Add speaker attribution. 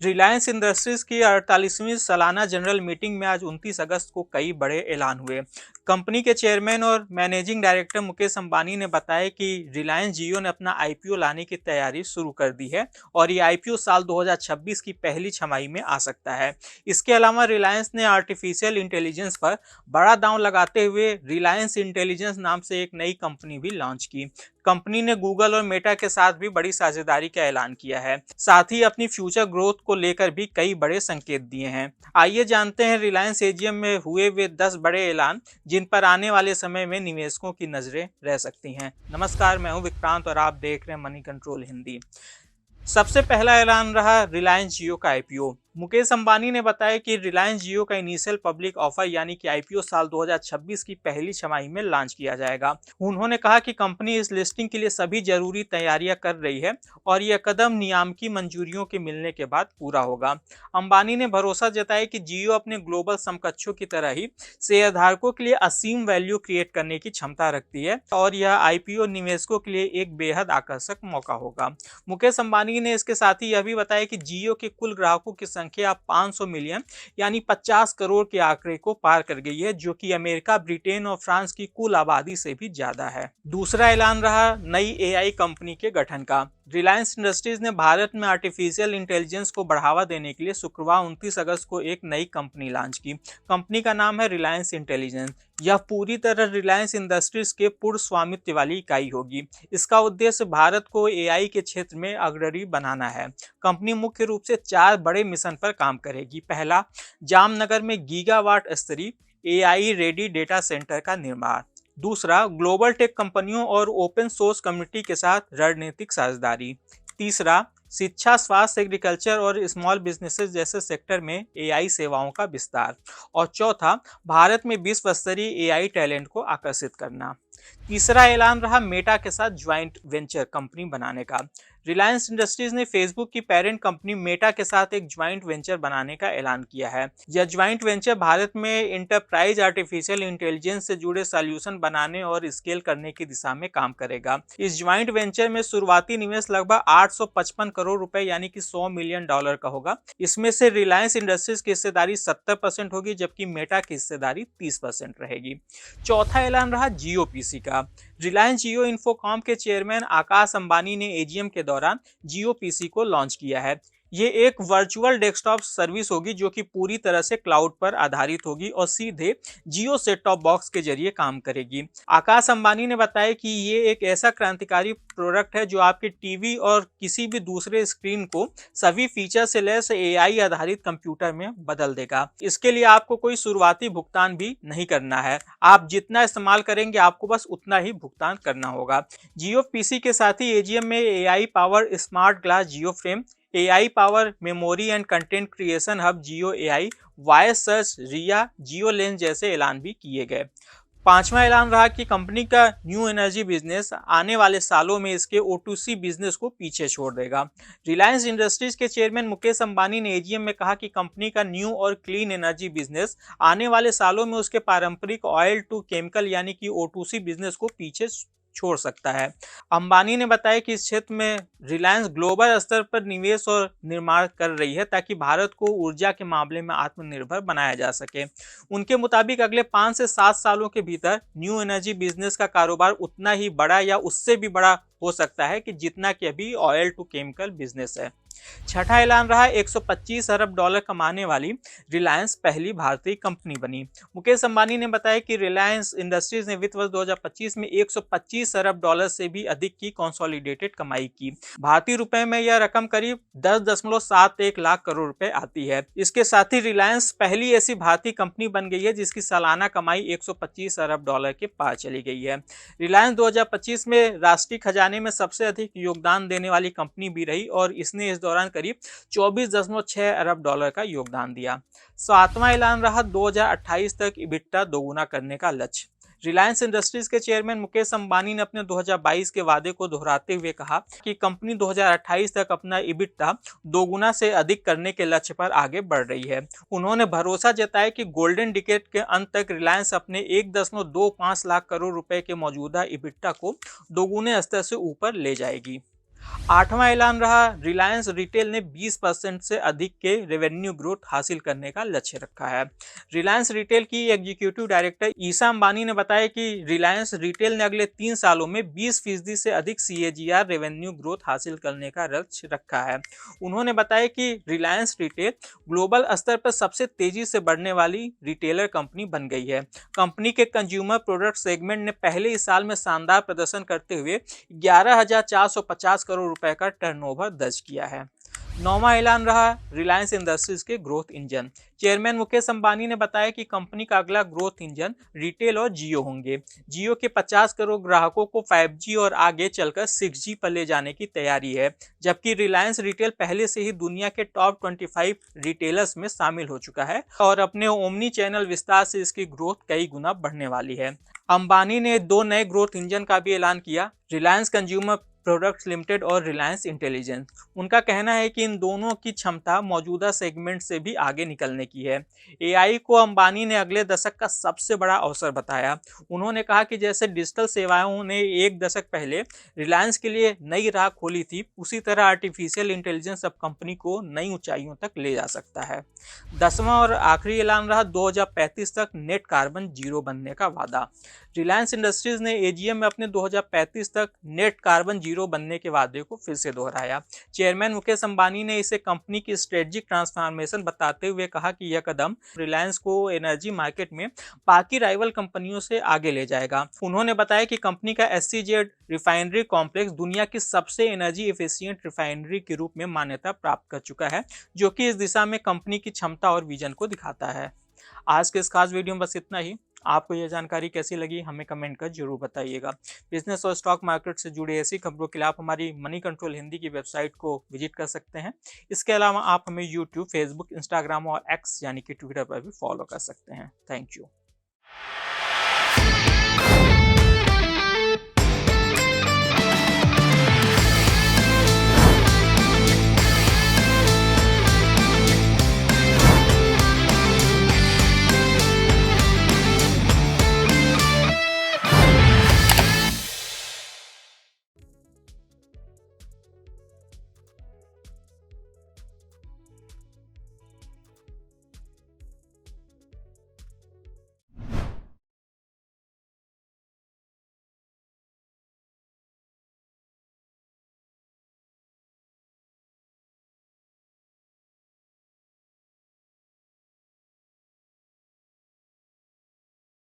Speaker 1: Reliance industries की 48वीं सालाना general meeting में आज 29 अगस्त को कई बड़े ऐलान हुए। कंपनी के चेयरमैन और मैनेजिंग डायरेक्टर मुकेश अंबानी ने बताया कि रिलायंस जियो ने अपना आईपीओ लाने की तैयारी शुरू कर दी है और ये आईपीओ साल 2026 की पहली छमाही में आ सकता है। इसके अलावा रिलायंस ने आर्टिफिशियल इंटेलिजेंस पर बड़ा दांव लगाते हुए रिलायंस इंटेलिजेंस नाम से एक नई कंपनी भी लॉन्च की। कंपनी ने गूगल और मेटा के साथ भी बड़ी साझेदारी का ऐलान किया है। साथ ही अपनी फ्यूचर ग्रोथ को लेकर भी कई बड़े संकेत दिए हैं। आइए जानते हैं रिलायंस एजीएम में हुए वे 10 बड़े ऐलान जिन पर आने वाले समय में निवेशकों की नजरें रह सकती हैं। नमस्कार, मैं हूं विक्रांत और आप देख रहे हैं मनी कंट्रोल हिंदी। सबसे पहला ऐलान रहा रिलायंस जियो का आईपीओ। मुकेश अंबानी ने बताया कि रिलायंस जियो का इनिशियल पब्लिक ऑफर यानी कि आईपीओ साल 2026 की पहली छमाही में लॉन्च किया जाएगा। उन्होंने कहा कि कंपनी इस लिस्टिंग के लिए सभी जरूरी तैयारियां कर रही है और यह कदम नियामकी मंजूरियों के मिलने के बाद पूरा होगा। अंबानी ने भरोसा जताया कि जियो अपने ग्लोबल समकक्षों की तरह ही शेयरधारकों के लिए असीम वैल्यू क्रिएट करने की क्षमता रखती है और यह आईपीओ निवेशकों के लिए एक बेहद आकर्षक मौका होगा। मुकेश अंबानी ने इसके साथ ही यह भी बताया कि जियो के कुल ग्राहकों की संख्या 500 मिलियन यानी 50 करोड़ के आंकड़े को पार कर गई है, जो कि अमेरिका, ब्रिटेन और फ्रांस की कुल आबादी से भी ज्यादा है। दूसरा ऐलान रहा नई एआई कंपनी के गठन का। रिलायंस इंडस्ट्रीज ने भारत में आर्टिफिशियल इंटेलिजेंस को बढ़ावा देने के लिए शुक्रवार 29 अगस्त को एक नई कंपनी लॉन्च की। कंपनी का नाम है रिलायंस इंटेलिजेंस। यह पूरी तरह रिलायंस इंडस्ट्रीज के पूर्ण स्वामित्व वाली इकाई होगी। इसका उद्देश्य भारत को एआई के क्षेत्र में अग्रणी बनाना है। कंपनी मुख्य रूप से 4 बड़े मिशन पर काम करेगी। पहला, जामनगर में गीगावाट स्तरीय एआई रेडी डेटा सेंटर का निर्माण। दूसरा, ग्लोबल टेक कंपनियों और ओपन सोर्स कम्युनिटी के साथ रणनीतिक साझेदारी। तीसरा, शिक्षा, स्वास्थ्य, एग्रीकल्चर और स्मॉल बिजनेसेस जैसे सेक्टर में एआई सेवाओं का विस्तार। और चौथा, भारत में विश्व स्तरीय एआई टैलेंट को आकर्षित करना। तीसरा ऐलान रहा मेटा के साथ ज्वाइंट वेंचर कंपनी बनाने का। रिलायंस इंडस्ट्रीज ने फेसबुक की पेरेंट कंपनी मेटा के साथ एक ज्वाइंट वेंचर बनाने का ऐलान किया है। यह ज्वाइंट वेंचर भारत में इंटरप्राइज आर्टिफिशियल इंटेलिजेंस से जुड़े सॉल्यूशन बनाने और स्केल करने की दिशा में काम करेगा। इस ज्वाइंट वेंचर में शुरुआती निवेश लगभग 855 करोड़ रुपए यानी कि $100 मिलियन का होगा। इसमें से रिलायंस इंडस्ट्रीज की हिस्सेदारी 70% होगी, जबकि मेटा की हिस्सेदारी 30% रहेगी। चौथा ऐलान रहा जियो पीसी का। रिलायंस जियो इन्फोकॉम के चेयरमैन आकाश अंबानी ने एजीएम के दौरान जियो पीसी को लॉन्च किया है। ये एक वर्चुअल डेस्कटॉप सर्विस होगी जो कि पूरी तरह से क्लाउड पर आधारित होगी और सीधे जियो सेट टॉप बॉक्स के जरिए काम करेगी। आकाश अंबानी ने बताया कि ये एक ऐसा क्रांतिकारी प्रोडक्ट है जो आपके टीवी और किसी भी दूसरे स्क्रीन को सभी फीचर से लैस एआई आधारित कंप्यूटर में बदल देगा। इसके लिए आपको कोई शुरुआती भुगतान भी नहीं करना है। आप जितना इस्तेमाल करेंगे आपको बस उतना ही भुगतान करना होगा। जियो पीसी के साथ ही एजीएम में AI power smart glass Jio frame, AI power memory and content creation hub Jio AI, voice search Riya, Jio lens जैसे ऐलान भी किए गए। पांचवा ऐलान रहा कि कंपनी का न्यू एनर्जी बिजनेस आने वाले सालों में इसके O2C बिजनेस को पीछे छोड़ देगा। रिलायंस इंडस्ट्रीज के चेयरमैन मुकेश अंबानी ने एजीएम में कहा कि कंपनी का न्यू और क्लीन एनर्जी बिजनेस आने वाले सालों में उसके पारंपरिक ऑयल टू केमिकल यानी कि O2C बिजनेस को पीछे छोड़ सकता है। अंबानी ने बताया कि इस क्षेत्र में रिलायंस ग्लोबल स्तर पर निवेश और निर्माण कर रही है ताकि भारत को ऊर्जा के मामले में आत्मनिर्भर बनाया जा सके। उनके मुताबिक अगले 5 से 7 सालों के भीतर न्यू एनर्जी बिजनेस का कारोबार उतना ही बड़ा या उससे भी बड़ा हो सकता है कि जितना कि अभी ऑयल टू केमिकल बिजनेस है। छठा ऐलान रहा $125 अरब कमाने वाली रिलायंस पहली भारतीय कंपनी बनी। मुकेश अंबानी ने बताया कि रिलायंस इंडस्ट्रीज ने वित्त वर्ष 2025 में $125 अरब से भी अधिक की कंसोलिडेटेड कमाई की। भारतीय रुपए में यह रकम करीब 10.71 लाख करोड़ रुपए आती है। इसके साथ ही रिलायंस पहली ऐसी भारतीय कंपनी बन गई है जिसकी सालाना कमाई $125 अरब के पार चली गई है। रिलायंस 2025 में राष्ट्रीय खजाने में सबसे अधिक योगदान देने वाली कंपनी भी रही और इसने इस दौरान करीब $24.6 अरब का योगदान दिया। सातवां ऐलान रहा 2028 तक इबिट्डा दोगुना करने का लक्ष्य। रिलायंस इंडस्ट्रीज के चेयरमैन मुकेश अंबानी ने अपने 2022 के वादे को दोहराते हुए कहा कि कंपनी 2028 तक अपना इबिट्डा दोगुना से अधिक करने के लक्ष्य पर आगे बढ़ रही है। उन्होंने भरोसा जताया कि गोल्डन डिकेड के अंत तक रिलायंस अपने 1.25 लाख करोड़ रुपए के मौजूदा इबिट्डा को दोगुने स्तर से ऊपर ले जाएगी। आठवां ऐलान रहा, रिलायंस रिटेल ने 20% से अधिक के रेवेन्यू ग्रोथ हासिल करने का लक्ष्य रखा है। रिलायंस रिटेल की एग्जीक्यूटिव डायरेक्टर ईसा अंबानी ने बताया कि रिलायंस रिटेल ने अगले 3 सालों में 20% से अधिक CAGR रेवेन्यू ग्रोथ हासिल करने का लक्ष्य रखा है। उन्होंने बताया कि रिलायंस रिटेल ग्लोबल स्तर पर सबसे तेजी से बढ़ने वाली रिटेलर कंपनी बन गई है। कंपनी के कंज्यूमर प्रोडक्ट सेगमेंट ने पहले ही साल में शानदार प्रदर्शन करते हुए 11,450 करोड़ रुपए का टर्नओवर दर्ज किया है। नौवां ऐलान रहा, रिलायंस इंडस्ट्रीज के growth engine. Chairman Mukesh Ambani ने बताया कि कंपनी का अगला ग्रोथ इंजन रिटेल और जियो होंगे। जियो के 50 करोड़ ग्राहकों को 5G और आगे चलकर 6G पर ले जाने की तैयारी है, जबकि रिलायंस रिटेल पहले से ही दुनिया के टॉप 25 रिटेलर्स में शामिल हो चुका है और अपने ओमनी चैनल विस्तार से इसकी ग्रोथ कई गुना बढ़ने वाली है। अंबानी ने 2 नए ग्रोथ इंजन का भी ऐलान किया, रिलायंस कंज्यूमर प्रोडक्ट्स लिमिटेड और रिलायंस इंटेलिजेंस। उनका कहना है कि इन दोनों की क्षमता मौजूदा सेगमेंट से भी आगे निकलने की है। AI को अंबानी ने अगले दशक का सबसे बड़ा अवसर बताया। उन्होंने कहा कि जैसे डिजिटल सेवाओं ने एक दशक पहले रिलायंस के लिए नई राह खोली थी, उसी तरह आर्टिफिशियल इंटेलिजेंस अब कंपनी को नई ऊंचाइयों तक ले जा सकता है। 10वां और आखिरी ऐलान रहा, 2035 तक नेट कार्बन जीरो बनने का वादा। रिलायंस इंडस्ट्रीज ने AGM में अपने 2035 तक नेट कार्बन जीरो बनने के वादे को फिर से दोहराया। चेयरमैन मुकेश अंबानी ने इसे कंपनी की स्ट्रेटेजिक ट्रांसफॉर्मेशन बताते हुए कहा कि यह कदम रिलायंस को एनर्जी मार्केट में बाकी राइवल कंपनियों से आगे ले जाएगा। उन्होंने बताया कि कंपनी का SEZ रिफाइनरी कॉम्प्लेक्स दुनिया की सबसे एनर्जी एफिशिएंट रिफाइनरी के रूप में मान्यता प्राप्त कर चुका है, जो कि इस दिशा में कंपनी की क्षमता और विजन को दिखाता है। आज के इस खास वीडियो में बस इतना ही। आपको यह जानकारी कैसी लगी हमें कमेंट कर जरूर बताइएगा। बिजनेस और स्टॉक मार्केट से जुड़ी ऐसी खबरों के लिए आप हमारी मनी कंट्रोल हिंदी की वेबसाइट को विजिट कर सकते हैं। इसके अलावा आप हमें यूट्यूब, फेसबुक, इंस्टाग्राम और एक्स यानी कि ट्विटर पर भी फॉलो कर सकते हैं। Thank you.